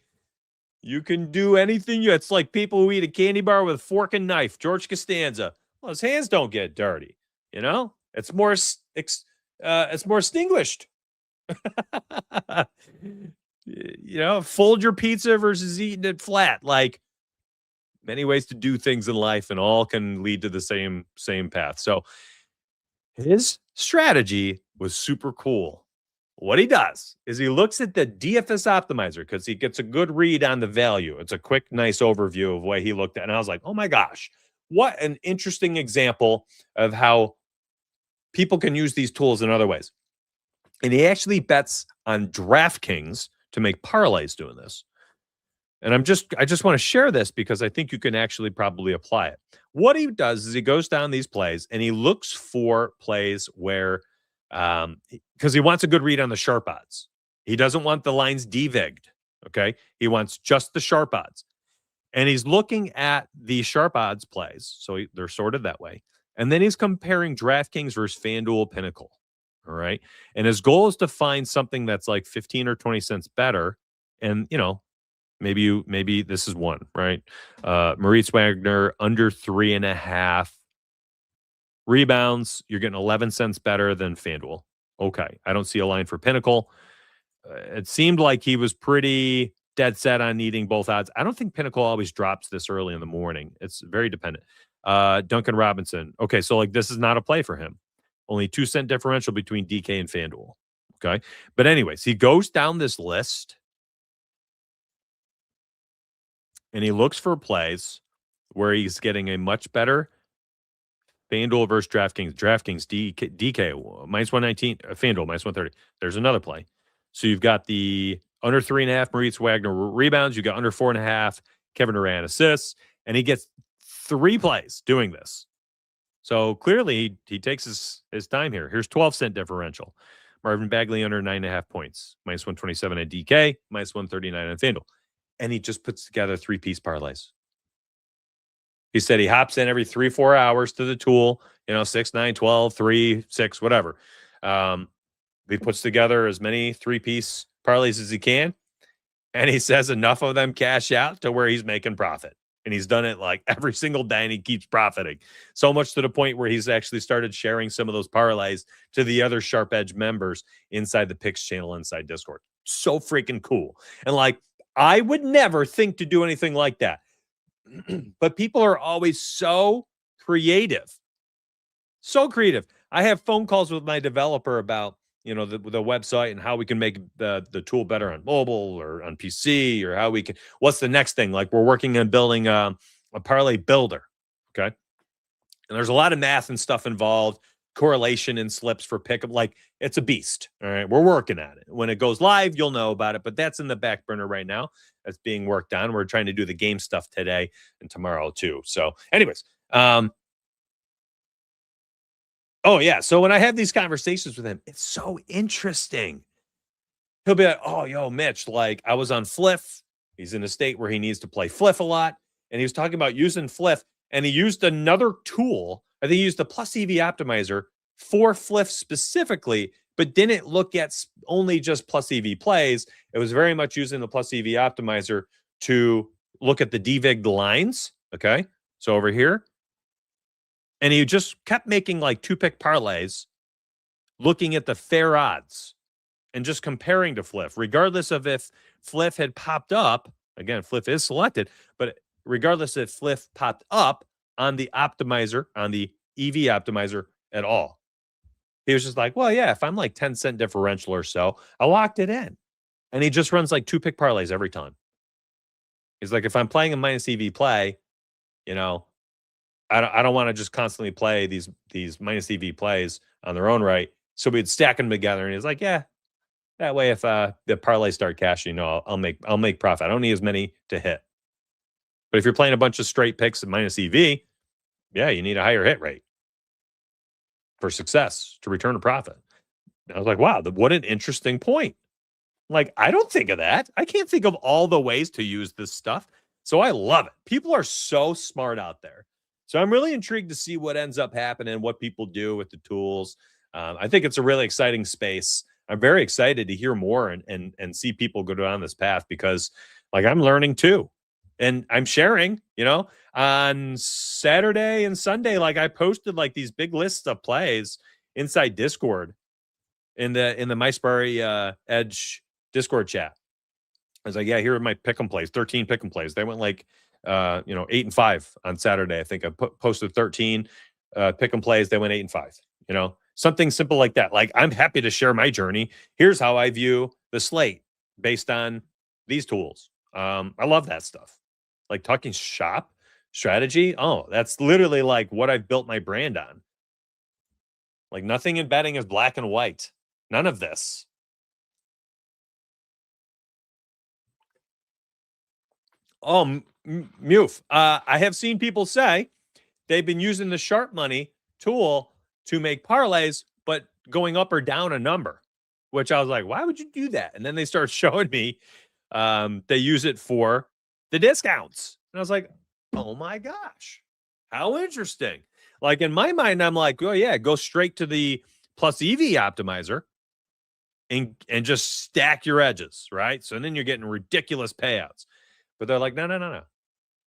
You can do anything. It's like people who eat a candy bar with a fork and knife. George Costanza. Well, his hands don't get dirty. You know, it's more extinguished. You know, fold your pizza versus eating it flat. Like many ways to do things in life, and all can lead to the same path. So his strategy was super cool. What he does is he looks at the DFS optimizer because he gets a good read on the value. It's a quick, nice overview of what he looked at. And I was like, oh my gosh, what an interesting example of how people can use these tools in other ways. And he actually bets on DraftKings to make parlays doing this. And I just want to share this because I think you can actually probably apply it. What he does is he goes down these plays and he looks for plays where because he wants a good read on the sharp odds. He doesn't want the lines devigged. Okay. He wants just the sharp odds. And he's looking at the sharp odds plays. So they're sorted that way. And then he's comparing DraftKings versus FanDuel Pinnacle. All right. And his goal is to find something that's like 15 or 20 cents better. And, you know, maybe this is one, right? Moritz Wagner under 3.5 rebounds. You're getting 11 cents better than FanDuel. Okay. I don't see a line for Pinnacle. It seemed like he was pretty dead set on needing both odds. I don't think Pinnacle always drops this early in the morning. It's very dependent. Duncan Robinson. Okay. So like this is not a play for him. Only 2-cent differential between DK and FanDuel. Okay. But anyways, he goes down this list and he looks for plays where he's getting a much better FanDuel versus DraftKings. DraftKings, DK, minus 119. FanDuel, minus 130. There's another play. So you've got the under 3.5 Moritz Wagner rebounds. You got under 4.5 Kevin Durant assists. And he gets 3 plays doing this. So clearly he takes his time here. Here's 12-cent differential. Marvin Bagley under 9.5 points. Minus 127 at DK. Minus 139 at FanDuel. And he just puts together 3-piece parlays. He said he hops in every 3-4 hours to the tool, 6, 9, 12, 3, 6, whatever. He puts together as many 3-piece parlays as he can. And he says enough of them cash out to where he's making profit. And he's done it like every single day and he keeps profiting. So much to the point where he's actually started sharing some of those parlays to the other Sharp Edge members inside the Picks channel, inside Discord. So freaking cool. And like, I would never think to do anything like that. But people are always so creative. So creative. I have phone calls with my developer about, the website and how we can make the tool better on mobile or on PC, or how we can, what's the next thing? Like we're working on building a parlay builder. Okay. And there's a lot of math and stuff involved, correlation and slips for pickup. Like it's a beast. All right. We're working on it. When it goes live, you'll know about it, but that's in the back burner right now. That's being worked on. We're trying to do the game stuff today and tomorrow too. So anyways, oh, yeah. So when I have these conversations with him, it's so interesting. He'll be like, oh, yo, Mitch, like I was on Fliff. He's in a state where he needs to play Fliff a lot. And he was talking about using Fliff. And he used another tool. I think he used the Plus EV optimizer for Fliff specifically, but didn't look at only just Plus EV plays. It was very much using the Plus EV optimizer to look at the DVIG lines. Okay. So over here. And he just kept making like 2-pick parlays, looking at the fair odds and just comparing to Fliff, regardless of if Fliff had popped up. Again, Fliff is selected, but regardless if Fliff popped up on the optimizer, on the EV optimizer at all. He was just like, well, yeah, if I'm like 10-cent differential or so, I locked it in. And he just runs like 2-pick parlays every time. He's like, if I'm playing a minus EV play, I don't want to just constantly play these minus EV plays on their own right. So we'd stack them together. And he's like, yeah, That way, if the parlays start cashing, I'll make profit. I don't need as many to hit. But if you're playing a bunch of straight picks and minus EV, yeah, you need a higher hit rate for success to return a profit. And I was like, wow, what an interesting point. Like, I don't think of that. I can't think of all the ways to use this stuff. So I love it. People are so smart out there. So I'm really intrigued to see what ends up happening, what people do with the tools. I think it's a really exciting space. I'm very excited to hear more and see people go down this path because, like, I'm learning too, and I'm sharing. On Saturday and Sunday, like I posted like these big lists of plays inside Discord in the MySparry Edge Discord chat. I was like, yeah, here are my pick 'em plays, 13 pick 'em plays. They went like 8-5 on Saturday. I think I posted 13 pick 'em plays. They went 8-5. Something simple like that. Like, I'm happy to share my journey. Here's how I view the slate based on these tools. I love that stuff. Like talking shop strategy. Oh, that's literally like what I've built my brand on. Like, nothing in betting is black and white. None of this. Oh, Muf. I have seen people say they've been using the sharp money tool to make parlays, but going up or down a number, which I was like, why would you do that? And then they start showing me they use it for the discounts. And I was like, oh my gosh, how interesting. Like, in my mind, I'm like, oh yeah, go straight to the plus EV optimizer and just stack your edges, right? So then you're getting ridiculous payouts. But they're like, no.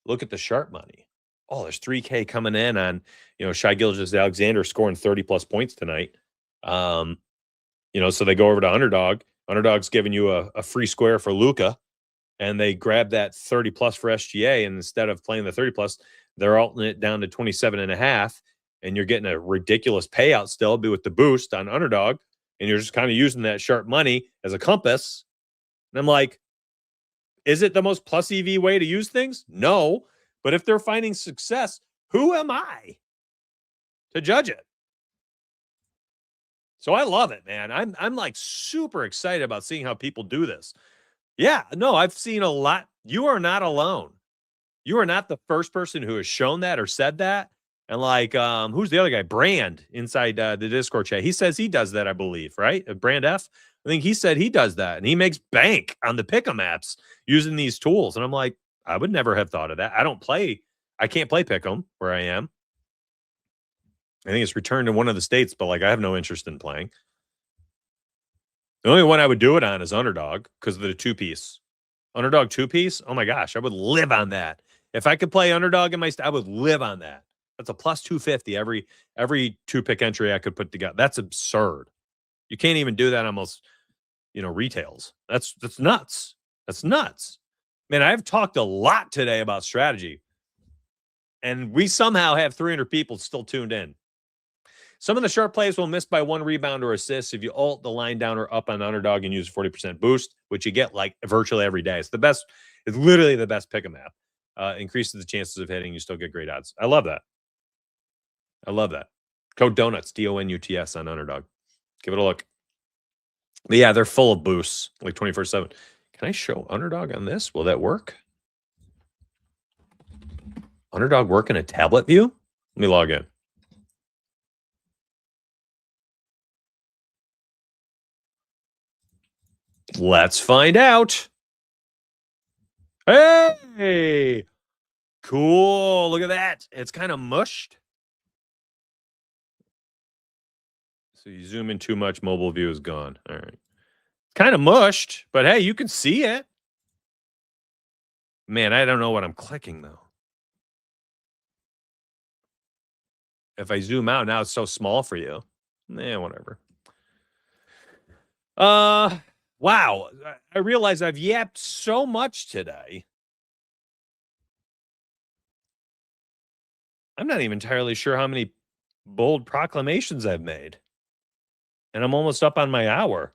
Look at the sharp money. Oh, there's 3K coming in on, Shai Gilgeous-Alexander scoring 30 plus points tonight. So they go over to Underdog. Underdog's giving you a free square for Luca, and they grab that 30 plus for SGA. And instead of playing the 30 plus, they're altering it down to 27.5, and you're getting a ridiculous payout still, be with the boost on Underdog. And you're just kind of using that sharp money as a compass. And I'm like, is it the most plus EV way to use things? No. But if they're finding success, who am I to judge it? So I love it, man. I'm like super excited about seeing how people do this. Yeah, no, I've seen a lot. You are not alone. You are not the first person who has shown that or said that. And like, who's the other guy? Brand inside the Discord chat. He says he does that, I believe, right? Brand F. I think he said he does that, and he makes bank on the pick'em apps using these tools. And I'm like, I would never have thought of that. I can't play pick'em where I am. I think it's returned in one of the states, but like I have no interest in playing. The only one I would do it on is Underdog because of the 2-piece. Underdog 2-piece. Oh my gosh, I would live on that. If I could play Underdog in my I would live on that. That's a plus 250 every 2-pick entry I could put together. That's absurd. You can't even do that almost, retails. That's nuts. That's nuts. Man, I've talked a lot today about strategy, and we somehow have 300 people still tuned in. Some of the sharp plays will miss by 1 rebound or assist if you alt the line down or up on Underdog and use a 40% boost, which you get like virtually every day. It's the best. It's literally the best pick 'em app. Increases the chances of hitting. You still get great odds. I love that. I love that. Code Donuts, DONUTS on Underdog. Give it a look. But yeah, they're full of boosts, like 24/7. Can I show Underdog on this? Will that work? Underdog work in a tablet view? Let me log in. Let's find out. Hey, cool. Look at that. It's kind of mushed. So you zoom in too much, mobile view is gone. All right. Kind of mushed, but hey, you can see it. Man, I don't know what I'm clicking though. If I zoom out, now it's so small for you. Whatever. Wow. I realize I've yapped so much today. I'm not even entirely sure how many bold proclamations I've made. And I'm almost up on my hour.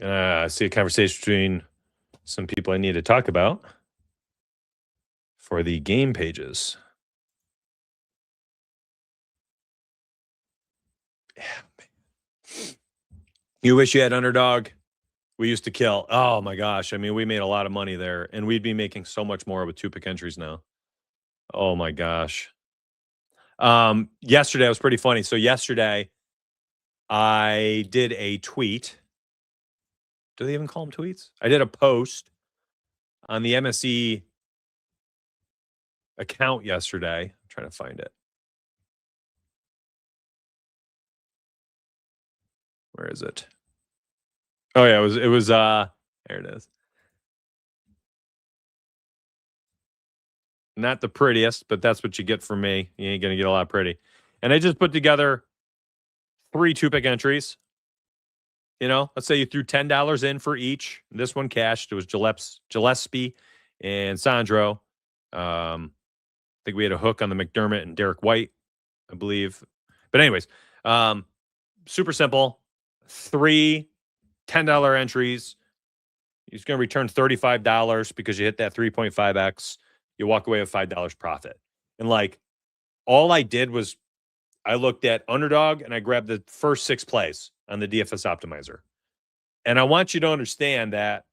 I see a conversation between some people I need to talk about for the game pages. You wish you had underdog. We used to kill. Oh my gosh. I mean, we made a lot of money there, and we'd be making so much more with 2-pick entries now. Oh my gosh. Yesterday was pretty funny. So yesterday I did a tweet. Do they even call them tweets? I did a post on the MSE account yesterday. I'm trying to find it. Where is it? Oh yeah, it was there it is. Not the prettiest, but that's what you get from me. You ain't gonna get a lot pretty. And I just put together 3 2-pick entries. You know, let's say you threw $10 in for each. This one cashed. It was Gillespie and Sandro. I think we had a hook on the McDermott and Derek White, I believe. But anyways, super simple. 3 $10 entries. He's going to return $35 because you hit that 3.5x. You walk away with $5 profit. And like, all I did was I looked at underdog and I grabbed the first 6 plays on the DFS optimizer. And I want you to understand that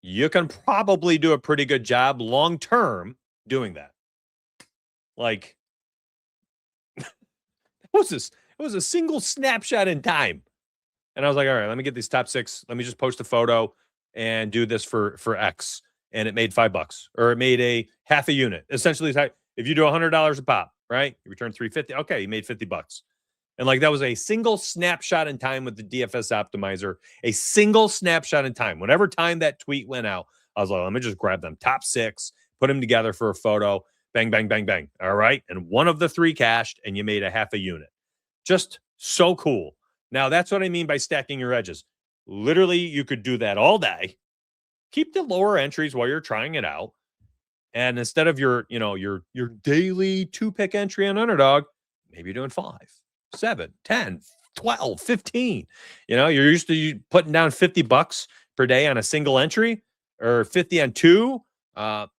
you can probably do a pretty good job long term doing that. Like, what was this? It was a single snapshot in time. And I was like, all right, let me get these top 6. Let me just post a photo and do this for X. And it made $5 or it made a half a unit. Essentially, if you do $100 a pop, right? You return $350. Okay, you made $50. And like that was a single snapshot in time with the DFS optimizer, a single snapshot in time. Whenever time that tweet went out, I was like, let me just grab them top 6, put them together for a photo, bang, bang, bang, bang. All right. And one of the 3 cashed and you made a half a unit. Just so cool. Now that's what I mean by stacking your edges. Literally, you could do that all day. Keep the lower entries while you're trying it out. And instead of your daily 2-pick entry on underdog, maybe you're doing 5, 7, 10, 12, 15. You're used to putting down $50 per day on a single entry or 50 on 2.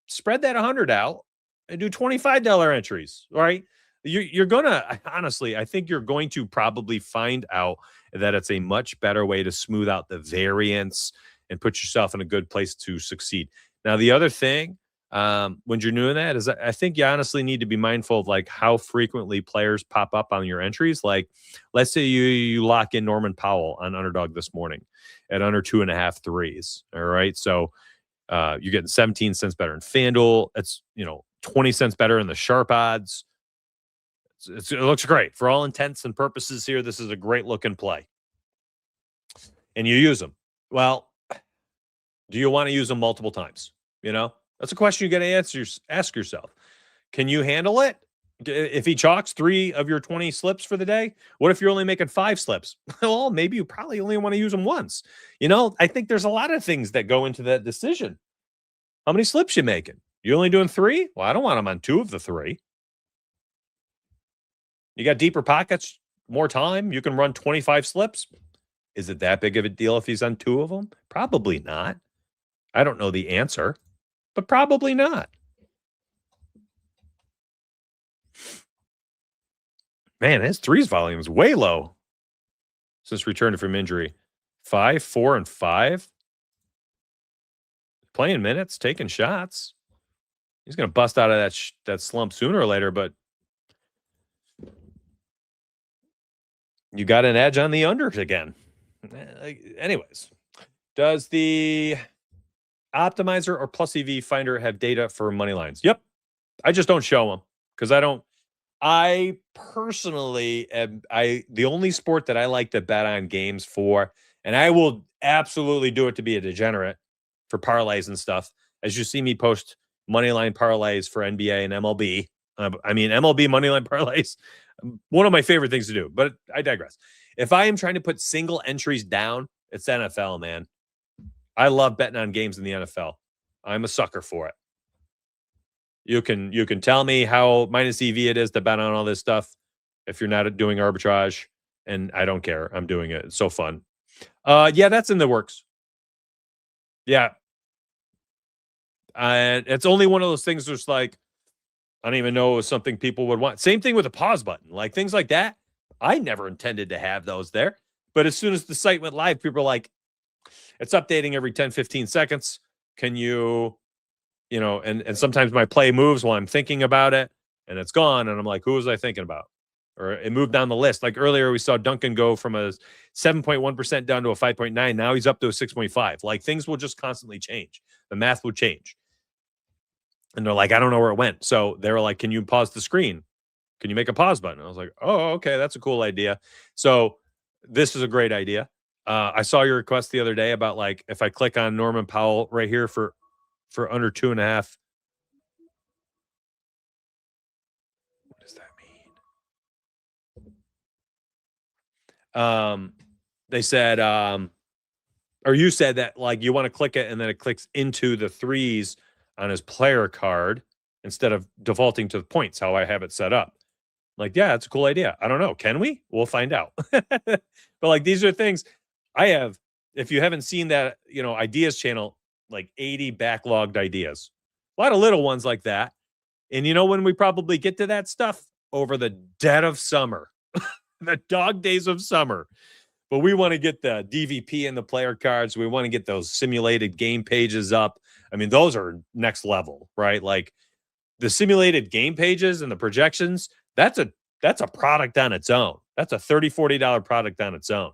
Spread that 100 out and do $25 entries, right? You're going to, honestly, I think you're going to probably find out that it's a much better way to smooth out the variance and put yourself in a good place to succeed. Now, the other thing, when you're doing that is I think you honestly need to be mindful of like how frequently players pop up on your entries. Like, let's say you lock in Norman Powell on underdog this morning at under 2.5 threes. All right. So you're getting 17 cents better in FanDuel. It's, 20 cents better in the sharp odds. It looks great for all intents and purposes here. This is a great looking play and you use them. Well, do you want to use them multiple times? That's a question you got to ask yourself. Can you handle it? If he chalks 3 of your 20 slips for the day, what if you're only making 5 slips? Well, maybe you probably only want to use them once. I think there's a lot of things that go into that decision. How many slips you making? You only doing 3? Well, I don't want them on 2 of the 3. You got deeper pockets, more time. You can run 25 slips. Is it that big of a deal if he's on 2 of them? Probably not. I don't know the answer, but probably not. Man, his 3s volume is way low since returning from injury. 5, 4, and 5. Playing minutes, taking shots. He's going to bust out of that slump sooner or later, but you got an edge on the unders again. Anyways, does the optimizer or plus EV finder have data for money lines? Yep. I just don't show them because I personally the only sport that I like to bet on games for, and I will absolutely do it to be a degenerate for parlays and stuff. As you see me post moneyline parlays for NBA and MLB. MLB moneyline parlays, one of my favorite things to do, but I digress. If I am trying to put single entries down, it's NFL, man. I love betting on games in the NFL. I'm a sucker for it. You can tell me how minus EV it is to bet on all this stuff if you're not doing arbitrage, and I don't care. I'm doing it. It's so fun. Yeah, that's in the works. Yeah. And it's only one of those things that's like, I don't even know it was something people would want. Same thing with a pause button, like things like that. I never intended to have those there. But as soon as the site went live, people are like, it's updating every 10, 15 seconds. Can you, and sometimes my play moves while I'm thinking about it and it's gone. And I'm like, who was I thinking about? Or it moved down the list. Like earlier, we saw Duncan go from a 7.1% down to a 5.9. Now he's up to a 6.5. Like things will just constantly change. The math will change. And they're like, I don't know where it went. So they were like, can you pause the screen? Can you make a pause button? I was like, oh, okay, that's a cool idea. So this is a great idea. I saw your request the other day about like if I click on Norman Powell right here for under 2.5. What does that mean? They said, or you said that like you want to click it and then it clicks into the threes on his player card instead of defaulting to the points, how I have it set up. Like, yeah, it's a cool idea. I don't know. Can we? We'll find out. But like these are things I have. If you haven't seen that, ideas channel, like 80 backlogged ideas, a lot of little ones like that. And when we probably get to that stuff over the dead of summer, the dog days of summer. But we want to get the DVP and the player cards. We want to get those simulated game pages up. I mean, those are next level, right? Like the simulated game pages and the projections, that's a product on its own. That's a $30, $40 product on its own.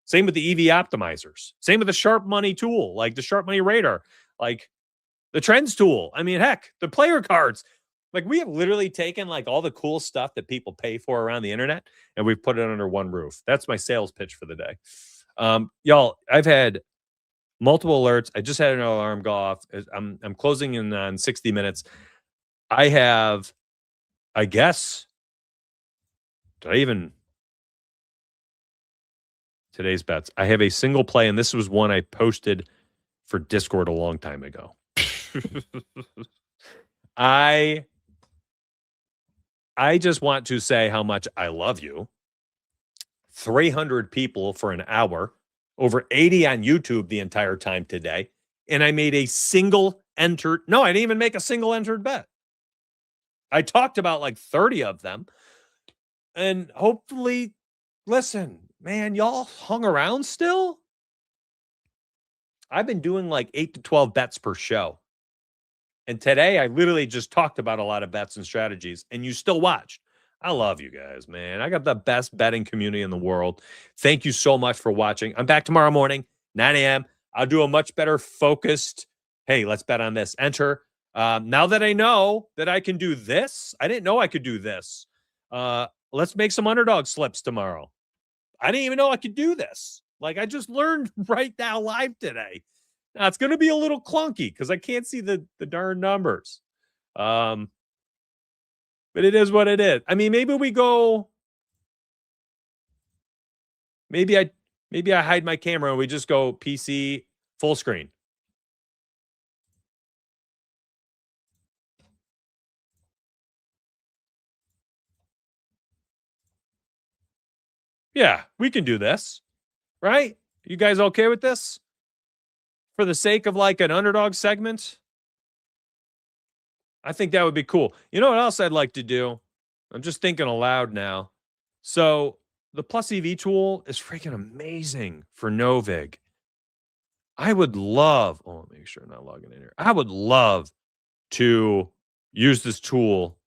Same with the EV optimizers. Same with the Sharp Money tool, like the Sharp Money Radar, like the Trends tool. I mean, heck, the player cards. Like we have literally taken like all the cool stuff that people pay for around the internet and we've put it under one roof. That's my sales pitch for the day. Y'all, I've had multiple alerts. I just had an alarm go off. I'm closing in on 60 minutes. I have, I guess, today's bets. I have a single play, and this was one I posted for Discord a long time ago. I just want to say how much I love you. 300 people for an hour, over 80 on YouTube the entire time today. And I made a single entered. No, I didn't even make a single entered bet. I talked about like 30 of them. And hopefully, listen, man, y'all hung around still. I've been doing like 8 to 12 bets per show. And today I literally just talked about a lot of bets and strategies, and you still watched. I love you guys, man. I got the best betting community in the world. Thank you so much for watching. I'm back tomorrow morning, 9 a.m. I'll do a much better focused, hey, let's bet on this. Enter. Now that I know that I can do this, I didn't know I could do this. Let's make some underdog slips tomorrow. I didn't even know I could do this. Like I just learned right now live today. Now it's going to be a little clunky because I can't see the darn numbers. But it is what it is. I mean, maybe we go. Maybe I hide my camera and we just go PC full screen. Yeah, we can do this. Right? You guys okay with this? For the sake of like an underdog segment? I think that would be cool. You know what else I'd like to do? I'm just thinking aloud now. So the Plus EV tool is freaking amazing for Novig. I would love, make sure I'm not logging in here. I would love to use this tool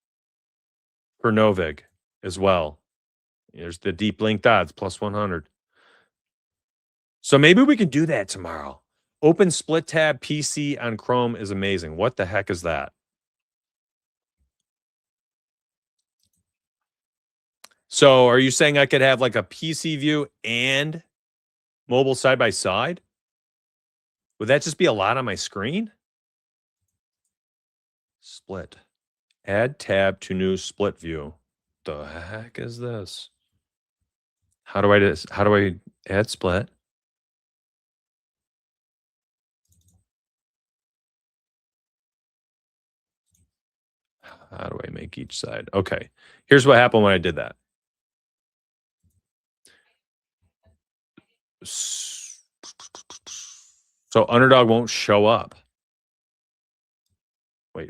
for Novig as well. There's the deep linked odds, plus 100. So maybe we can do that tomorrow. Open split tab PC on Chrome is amazing. What the heck is that? So are you saying I could have like a PC view and mobile side by side? Would that just be a lot on my screen? Split. Add tab to new split view. The heck is this? How do I add split? How do I make each side? Okay. Here's what happened when I did that. So underdog won't show up. Wait.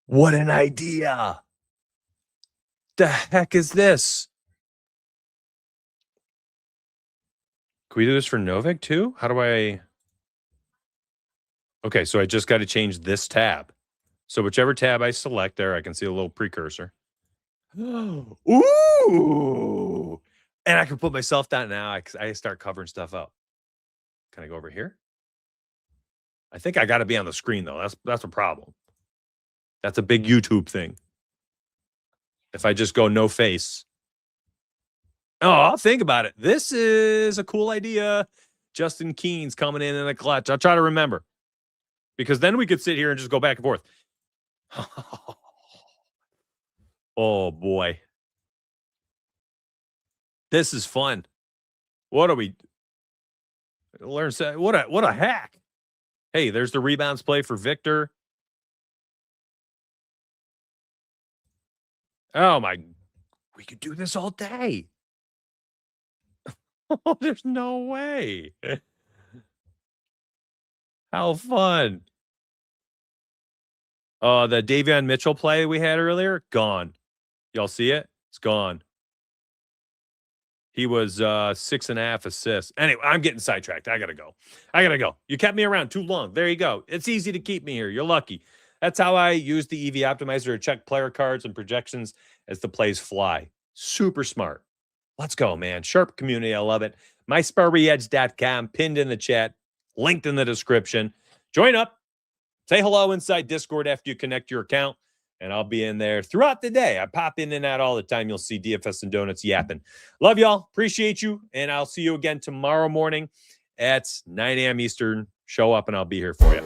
What an idea. The heck is this? Can we do this for Novik too? How do I? Okay, so I just got to change this tab. So whichever tab I select there, I can see a little precursor. Ooh. And I can put myself down now. I start covering stuff up. Can I go over here? I think I got to be on the screen though. That's a problem. That's a big YouTube thing. If I just go no face. Oh, I'll think about it. This is a cool idea. Justin Keen's coming in a clutch. I'll try to remember. Because then we could sit here and just go back and forth. Oh boy. This is fun. What are we learn? What a hack. Hey, there's the rebounds play for Victor. Oh my, we could do this all day. Oh, there's no way. How fun. The Davion Mitchell play we had earlier, gone. Y'all see it? It's gone. He was 6.5 assists. Anyway, I'm getting sidetracked. I gotta go. You kept me around too long. There you go. It's easy to keep me here. You're lucky. That's how I use the EV optimizer to check player cards and projections as the plays fly. Super smart. Let's go, man. Sharp community. I love it. MySparryEdge.com, pinned in the chat, linked in the description. Join up. Say hello inside Discord after you connect your account, and I'll be in there throughout the day. I pop in and out all the time. You'll see DFS and Donuts yapping. Love y'all. Appreciate you, and I'll see you again tomorrow morning at 9 a.m. Eastern. Show up, and I'll be here for you.